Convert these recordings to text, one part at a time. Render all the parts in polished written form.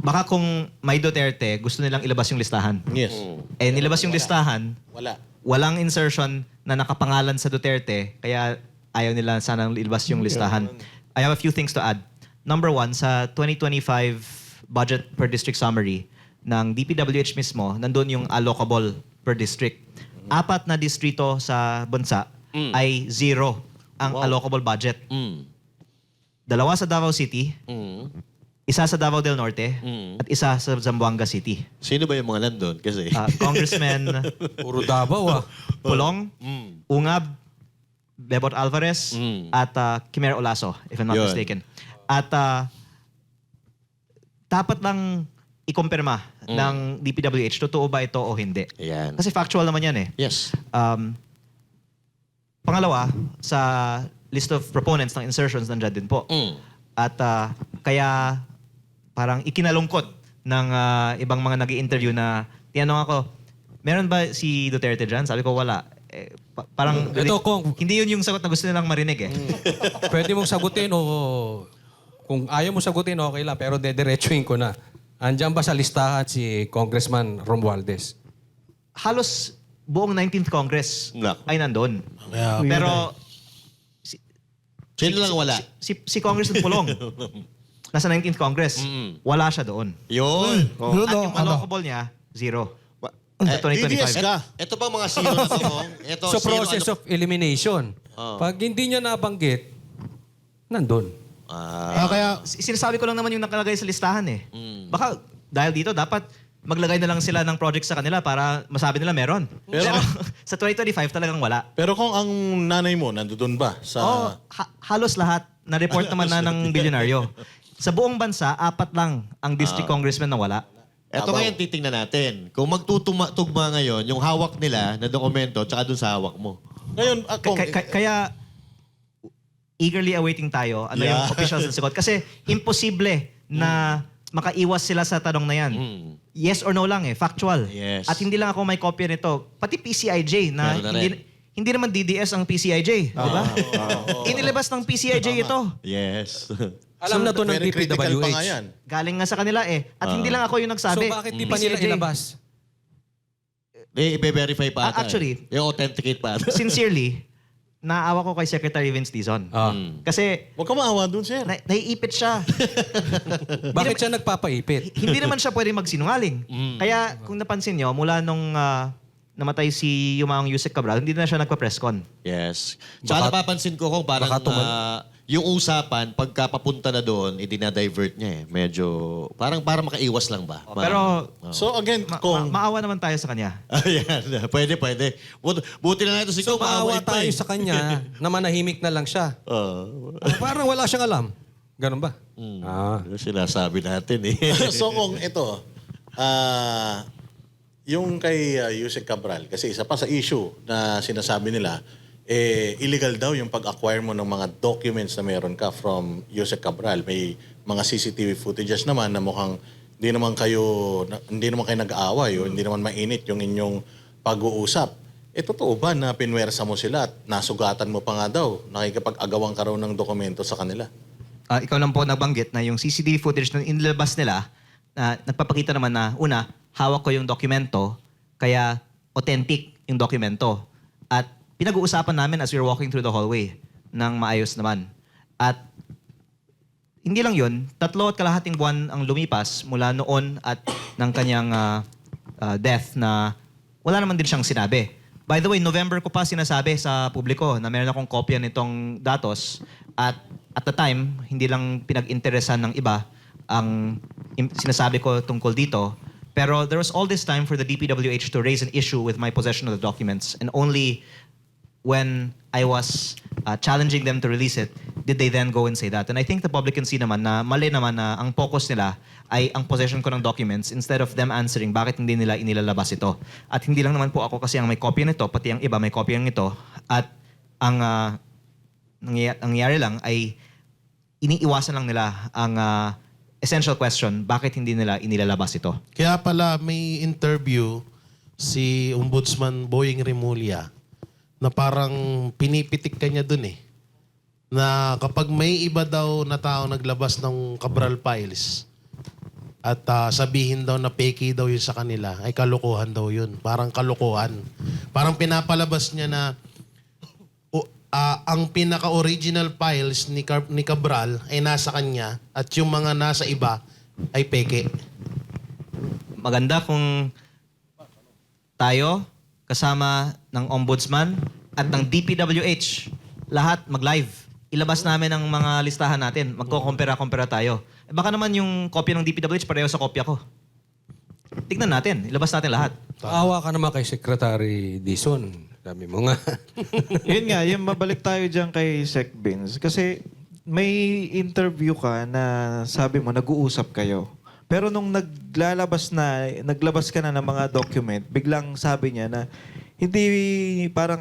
baka kung may Duterte, gusto nilang ilabas yung listahan. Yes. Eh, nilabas yung listahan, Wala. walang insertion na nakapangalan sa Duterte, kaya ayaw nila sanang ilabas yung listahan. I have a few things to add. Number one, sa 2025 budget per district summary ng DPWH mismo, nandun yung allocable per district. 4 na distrito sa bansa ay 0 ang allocable budget. 2 sa Davao City, 1 sa Davao del Norte, at 1 sa Zamboanga City. Sino ba yung mga nandun? Kasi... Congressman Puro Davao Pulong, Ungab, Bebot Alvarez, at Kimer Olaso, if I'm not Yun. mistaken. At dapat lang ikumpirma ng DPWH, totoo ba ito o hindi. Ayan. Kasi factual naman yan eh. Yes. Pangalawa, sa list of proponents ng insertions, nandiyan din po. At kaya parang ikinalungkot ng ibang mga nag-i-interview na tinanong ako, meron ba si Duterte dyan? Sabi ko, wala. Parang Ito, kung- hindi yun yung sagot na gusto nilang marinig eh. Pwede mong sagutin o kung ayaw mo sagutin, okay lang. Pero dediretsuhin ko na. Andiyan ba sa listahan si Congressman Romualdez? Halos buong 19th Congress Nako. ay nandun. Kaya, Pero Sino lang wala? si Congressman Pulong, nasa 19th Congress, wala siya doon. Yun. At yung allocable niya, 0. Sa 2025. DDS ka. Ito ba mga sino na to? Ito, So, sino, process of elimination. Pag hindi niya nabanggit, nandun. Kaya, Sinasabi ko lang naman yung nakalagay sa listahan eh. Baka dahil dito, dapat maglagay na lang sila ng project sa kanila para masabi nila meron. Pero sa 2025 talagang wala. pero kung ang nanay mo nandoon ba sa... Halos lahat na-report naman na ng bilyonaryo. Sa buong bansa, 4 lang ang district congressman na wala. Ito ngayon titingnan natin. Kung magtutugma ngayon, yung hawak nila na dokumento, tsaka dun sa hawak mo. Ngayon, kung... Kaya eagerly awaiting tayo ano yung officials na sagot. Kasi imposible na makaiwas sila sa tanong na yan. Yes or no lang eh, factual. Yes. At hindi lang ako may kopya nito. Pati PCIJ na Meron na rin. hindi naman DDS ang PCIJ, di ba? Inilabas ng PCIJ ito. Yes. Alam na to ng very critical pa nga DPWH. yan. Galing nga sa kanila eh. At hindi lang ako yung So nagsabi. bakit di pa nila PCIJ. ilabas? I-verify pa ata. Actually, I-authenticate pa ata. Sincerely, naawa ko kay Secretary Vince Dizon. Kasi Huwag ka maawa dun, sir. naiipit siya. Bakit siya nagpapaipit? Hindi naman siya pwede magsinungaling. Kaya kung napansin nyo, mula nung namatay si Yumaong Yusek Cabral, hindi na siya nagpa-presscon. Yes. Tsaka napapansin ko kung parang yung usapan, pagkapapunta na doon, idinadivert niya eh. Medyo, parang makaiwas lang ba? Pero So again, kung... maawa naman tayo sa kanya. Ayan. Pwede. Buti na nga ito si So Kong maawa maaway pa tayo eh. sa kanya na manahimik na lang siya. Parang wala siyang alam. Ganun ba? Ano sinasabi natin eh. so kung ito, yung kay Yusek Cabral, kasi isa pa sa issue na sinasabi nila, illegal daw yung pag-acquire mo ng mga documents na meron ka from Yusek Cabral. May mga CCTV footages naman na mukhang hindi naman kayo nag-aaway o hindi naman mainit yung inyong pag-uusap. Totoo ba na pinwersa mo sila at nasugatan mo pa nga daw? Nakikipag-agawan ka raw ng dokumento sa kanila? Ikaw lang po nabanggit na yung CCTV footage na inilabas nila, nagpapakita naman na, una, hawak ko yung dokumento, kaya authentic yung dokumento. At pinag-uusapan namin as we were walking through the hallway ng maayos naman. At hindi lang yun, 3.5 buwan ang lumipas mula noon at ng kanyang death na wala naman din siyang sinabi. By the way, November ko pa sinasabi sa publiko na meron akong kopya nitong datos at at the time, hindi lang pinag-interesan ng iba ang sinasabi ko tungkol dito. Pero there was all this time for the DPWH to raise an issue with my possession of the documents, and only when I was challenging them to release it, did they then go and say that. And I think the public can see naman na mali naman na ang focus nila ay ang possession ko ng documents instead of them answering bakit hindi nila inilalabas ito. At hindi lang naman po ako kasi ang may kopya nito, pati ang iba may kopya nito. At ang nangyayari lang ay iniiwasan lang nila ang essential question, bakit hindi nila inilalabas ito? Kaya pala may interview si Ombudsman Boying Remulla na parang pinipitik ka niya dun eh. Na kapag may iba daw na tao naglabas ng Cabral Files, at sabihin daw na peke daw yun sa kanila, ay kalokohan daw yun. Parang kalokohan. Parang pinapalabas niya na ang pinaka-original files ni Cabral ay nasa kanya at yung mga nasa iba ay peke. Maganda kung tayo, kasama ng Ombudsman at ng DPWH, lahat mag-live. Ilabas namin ang mga listahan natin. Magko-compare-compare tayo. Baka naman yung kopya ng DPWH pareho sa kopya ko. Tignan natin. Ilabas natin lahat. Awa ka naman kay Secretary Dizon. Sabi mo nga. Yun nga, yung mabalik tayo dyan kay Sec Vince. Kasi may interview ka na sabi mo, nag-uusap kayo. Pero nung naglabas ka na ng mga document, biglang sabi niya na hindi parang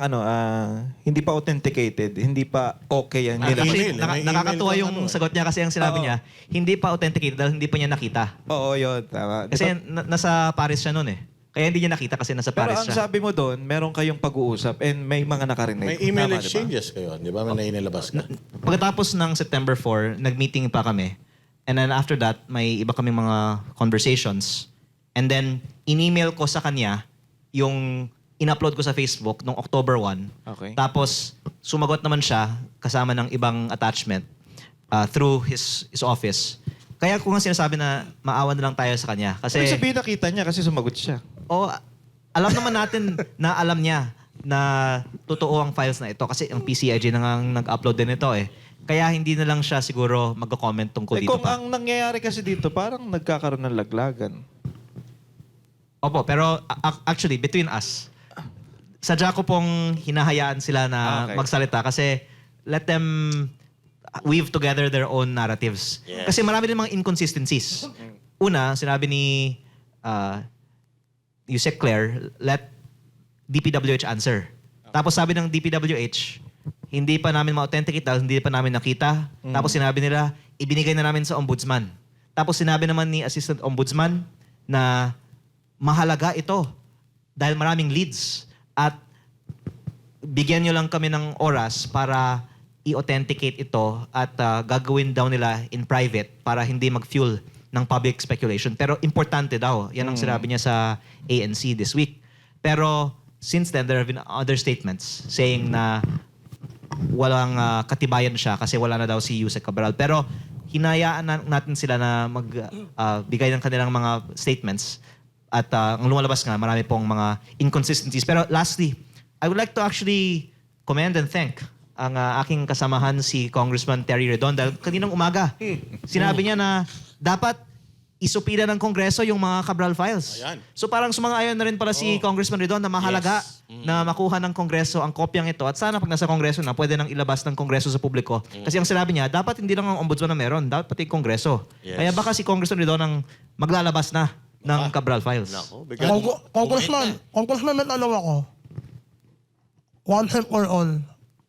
hindi pa authenticated, hindi pa okay yan. May Actually, email, may email nakakatuwa kang yung sagot niya kasi ang sinabi Oo. niya, hindi pa authenticated dahil hindi pa niya nakita. Oo, yun. Tama. Kasi nasa Paris siya noon eh. Kaya hindi niya nakita kasi nasa Pero Paris ang siya. sabi mo doon, meron kayong pag-uusap and may mga nakarinig. May email Tama, di ba? exchanges kayo, di ba? May nainilabas ka. Pagkatapos ng September 4, nag-meeting pa kami. And then after that, may iba kaming mga conversations. And then, in-email ko sa kanya yung in-upload ko sa Facebook noong October 1. Okay. Tapos, sumagot naman siya kasama ng ibang attachment through his office. Kaya ko nga sinasabi na maawa na lang tayo sa kanya. Kasi, Ibig sabihin nakita niya kasi sumagot siya. alam naman natin na alam niya na totoo ang files na ito. Kasi ang PCIG na nga ang nag-upload din ito eh. Kaya hindi na lang siya siguro magko-comment tungkol dito Kung pa. ang nangyayari kasi dito, parang nagkakaroon ng laglagan. Opo, pero actually, between us, sadya ko pong hinahayaan sila na Okay. magsalita kasi let them weave together their own narratives. Kasi marami din mga inconsistencies. Una, sinabi ni Yusek Claire, let DPWH answer. Tapos sabi ng DPWH, hindi pa namin ma-authenticate dahil hindi pa namin nakita. Tapos sinabi nila, ibinigay na namin sa ombudsman. Tapos sinabi naman ni Assistant Ombudsman na mahalaga ito dahil maraming leads at bigyan nyo lang kami ng oras para i-authenticate ito at gagawin daw nila in private para hindi mag-fuel ng public speculation. Pero importante daw. Yan ang sinabi niya sa ANC this week. Pero since then, there have been other statements saying na walang katibayan siya kasi wala na daw si Yusek Cabral. Pero hinayaan natin sila na magbigay ng kanilang mga statements. At ang lumalabas nga, marami pong mga inconsistencies. Pero lastly, I would like to actually commend and thank ang aking kasamahan si Congressman Terry Redon dahil kaninang umaga, sinabi niya na dapat isupila ng Kongreso yung mga Cabral files. Ayan. So parang sumang-ayon na rin pala si Congressman Redon na mahalaga na makuha ng Kongreso ang kopyang ito at sana pag nasa Kongreso na, pwede nang ilabas ng Kongreso sa publiko. Kasi ang sinabi niya, dapat hindi lang ang Ombudsman na meron, dapat pati Kongreso. Yes. Kaya baka si Congressman Redon ang maglalabas na ng Cabral files. Nako, bigyan. Congressman, may tanong ako. One and for all.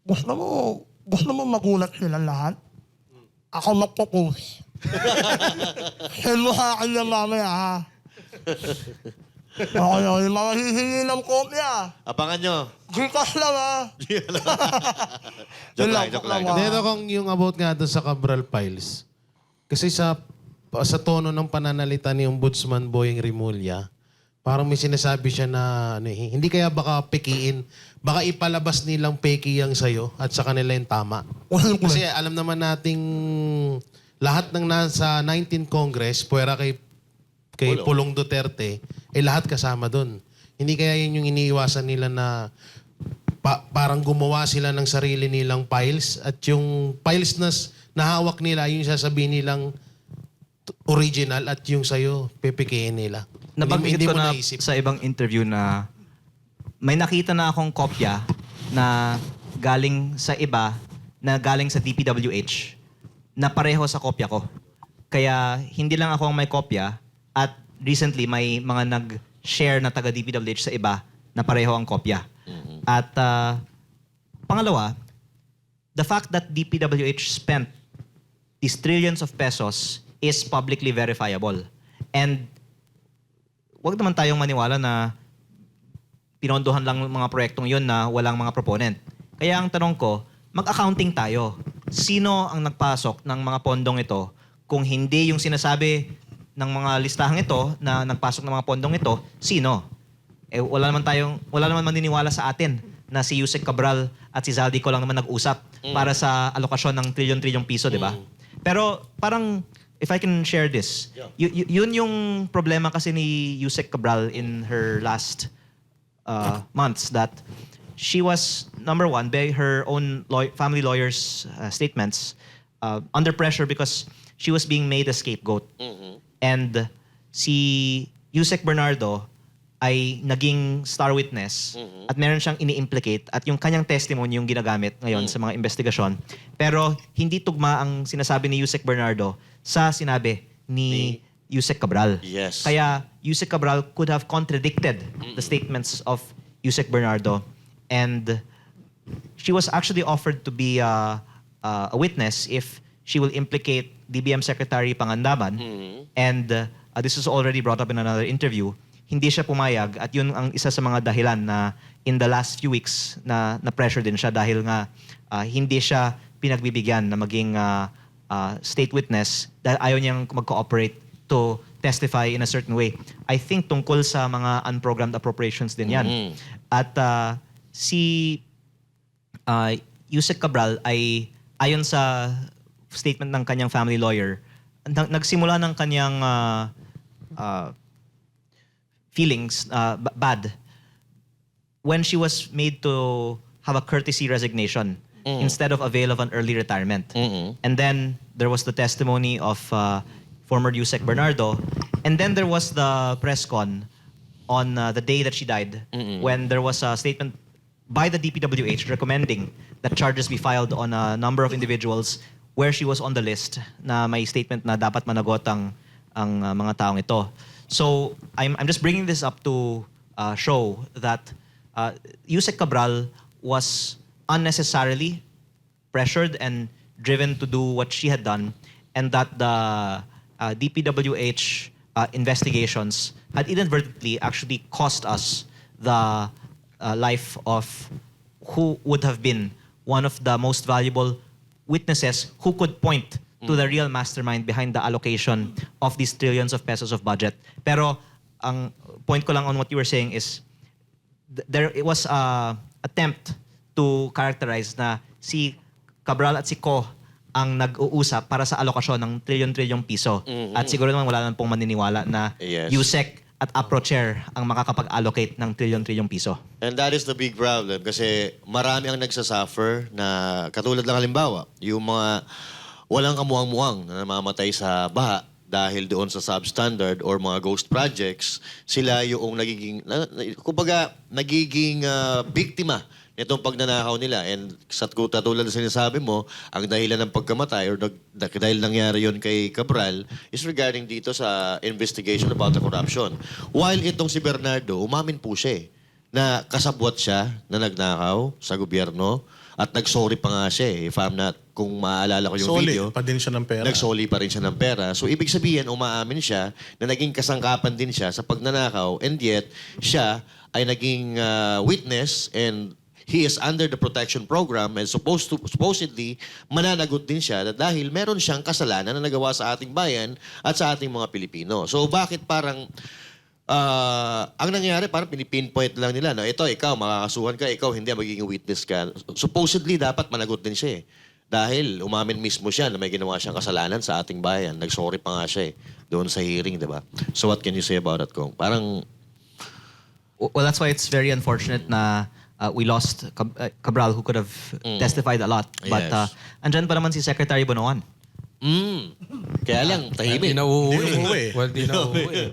Gusto mo magulat sila lahat? Ako magpo-post. Send mo sa akin yan mamaya, ha? Ako yun, yung mga hihingi ng kopya. Abangan nyo. Gcash lang, ha? Joke lang, joke lang. Pero kung yung about nga doon sa Cabral files, kasi sa tono ng pananalita ni Ombudsman Boying Rimulya, parang may sinasabi siya na hindi kaya baka pekiin, baka ipalabas nilang peki yang sa'yo at sa kanila yung tama. Kasi alam naman nating lahat ng nasa 19 Congress, puwera kay Pulong Duterte, lahat kasama doon. Hindi kaya yun yung iniiwasan nila na parang gumawa sila ng sarili nilang files at yung files na nahawak nila, yung sasabihin nilang original at yung sa'yo, pepekein nila. Nabanggit Hindi ko mo na naisip. sa ibang interview na may nakita na akong kopya na galing sa iba, na galing sa DPWH, na pareho sa kopya ko. Kaya hindi lang ako ang may kopya at recently may mga nag-share na taga DPWH sa iba na pareho ang kopya. At pangalawa, the fact that DPWH spent these trillions of pesos is publicly verifiable. And wag naman tayong maniwala na pinondohan lang mga proyektong yun na walang mga proponent. Kaya ang tanong ko, mag-accounting tayo. Sino ang nagpasok ng mga pondong ito kung hindi yung sinasabi ng mga listahang ito na nagpasok ng mga pondong ito, sino? Wala naman maniniwala sa atin na si Yusek Cabral at si Zaldico lang naman nag-usap para sa alokasyon ng trilyon-trilyong piso, di ba? Pero parang, if I can share this, yun yung problema kasi ni Yusek Cabral in her last months, that she was, number one, by her own family lawyer's statements, under pressure because she was being made a scapegoat. And si Yusek Bernardo ay naging star witness at meron siyang ini-implicate at yung kanyang testimony yung ginagamit ngayon sa mga investigasyon. Pero hindi tugma ang sinasabi ni Yusek Bernardo sa sinabi ni Yusek Cabral. Yes. Kaya Yusek Cabral could have contradicted the statements of Yusek Bernardo, and she was actually offered to be a witness if she will implicate DBM Secretary Pangandaman. And this is already brought up in another interview. Hindi siya pumayag at yun ang isa sa mga dahilan na in the last few weeks na pressure din siya dahil nga hindi siya pinagbibigyan na maging state witness dahil ayaw niyang mag-cooperate to testify in a certain way. I think tungkol sa mga unprogrammed appropriations din yan. At si Yusek Cabral ay ayon sa statement ng kanyang family lawyer, nagsimula ng kanyang feelings bad when she was made to have a courtesy resignation instead of avail of an early retirement. And then there was the testimony of former Yusek Bernardo, and then there was the press con on the day that she died, when there was a statement by the DPWH recommending that charges be filed on a number of individuals where she was on the list na may statement na dapat managot ang mga taong ito. So I'm just bringing this up to show that Yusek Cabral was unnecessarily pressured and driven to do what she had done, and that the DPWH investigations had inadvertently actually cost us the life of who would have been one of the most valuable witnesses who could point to the real mastermind behind the allocation of these trillions of pesos of budget. Pero ang point ko lang on what you were saying is there it was a attempt to characterize na si Cabral at si Ko ang nag-uusap para sa alokasyon ng trilyon-trilyong piso. At siguro naman wala naman pong maniniwala na Yes. Yusek at APRO chair ang makakapag-allocate ng trilyon-trilyong piso. And that is the big problem kasi marami ang nagsasuffer na katulad lang halimbawa, yung mga walang kamuang-muang na namamatay sa baha dahil doon sa substandard or mga ghost projects, sila yung nagiging, nagiging biktima nitong pagnanakaw nila. And sa katulad na sinasabi mo, ang dahilan ng pagkamatay or dahil nangyari yon kay Cabral is regarding dito sa investigation about the corruption. While itong si Bernardo, umamin po siya na kasabwat siya na nagnakaw sa gobyerno at nag-sorry pa nga siya if I'm not, kung maaalala ko yung Soli video. pa din siya ng pera. Nagsoli pa rin siya ng pera. So, ibig sabihin, umaamin siya na naging kasangkapan din siya sa pagnanakaw, and yet, siya ay naging witness and he is under the protection program and supposedly mananagot din siya dahil meron siyang kasalanan na nagawa sa ating bayan at sa ating mga Pilipino. So, bakit parang ang nangyari, parang pinipinpoint lang nila na ito, ikaw, makakasuhan ka, ikaw, hindi, magiging witness ka. Supposedly, dapat managot din siya dahil umamin mismo siya na may ginawa siyang kasalanan sa ating bayan. Nag-sorry pa nga siya doon sa hearing, di ba? So what can you say about that, Kong? Parang... Well, that's why it's very unfortunate na we lost Cabral, who could have testified a lot. But Yes. andyan pa naman si Secretary Bonoan. Kaya lang, tahimik. Di na uuwi. Di na uuwi. Well, di na uuwi.